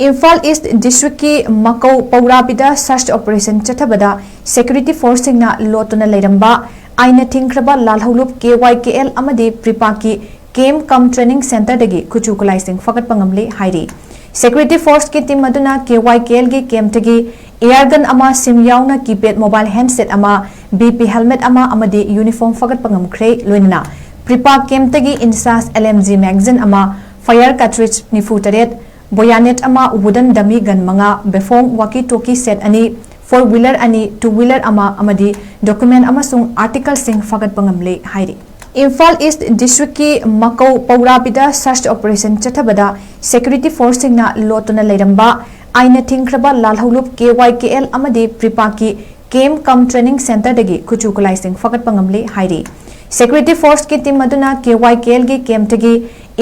Imphal East District ki Makau Paurabida search operation chathabada security force na lotuna leiramba aina thingkraba lalholup KYKL amadi pripaki game cum training center dagi kuchukulai sing fakat pangamle hairi security force ki team aduna KYKL gi camp tagi airgun ama sim yauna keypad mobile handset ama BP helmet ama amadi uniform fakat pangamkre loinana pripa camp tagi insas LMG magazine ama fire cartridge 𝗞𝗛𝗞𝗟 𝗣𝗥𝗡𝗣 wooden dummy gun manga befong walkie talkie set ani 4-wheeler ani 2-wheeler ama amadi document amasung article sing fagat pangamle hairi Imphal East District ki Makau Paurabida search operation chathabada security force na lotuna leiramba aina thingkraba lalholup KYKL amadi pripaki game cum training center dagi kuchukulai sing fagat pangamle hairi security force ki team aduna KYKL gi camp tagi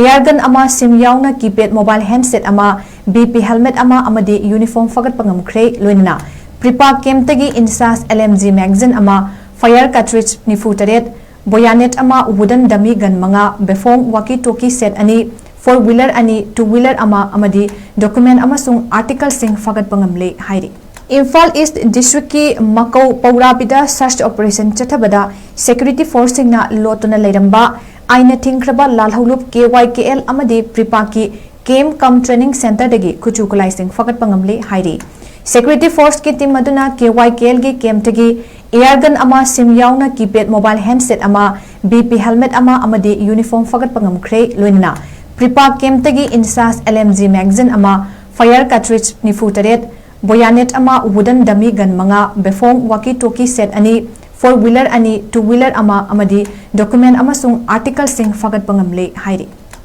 airgun ama sim yauna keypad mobile handset ama BP helmet ama amadi uniform fagat pangamkre loinana pripa camp tagi insas LMG magazine ama fire cartridge 𝗞𝗛𝗞𝗟 𝗣𝗥𝗡𝗣 wooden dummy gun manga befong walkie talkie set ani 4-wheeler ani 2-wheeler ama amadi document amasung article sing fagat pangamle hairi Imphal East District ki Makau Paurabida search operation chathabada security force na lotuna leiramba aina thingkraba lalholup KYKL amadi pripaki game cum training center dagi kuchukulai sing fagat pangamle hairi security force ki team aduna KYKL gi camp tagi airgun ama sim yauna keypad mobile handset ama BP helmet ama amadi uniform fagat pangamkre loinana pripa camp tagi insas LMG magazine ama fire cartridge 𝗞𝗛𝗞𝗟 𝗣𝗥𝗡𝗣 wooden dummy gun manga befong walkie talkie set ani 4-wheeler ani 2-wheeler ama amadi document amasung article sing fagat pangamle hairi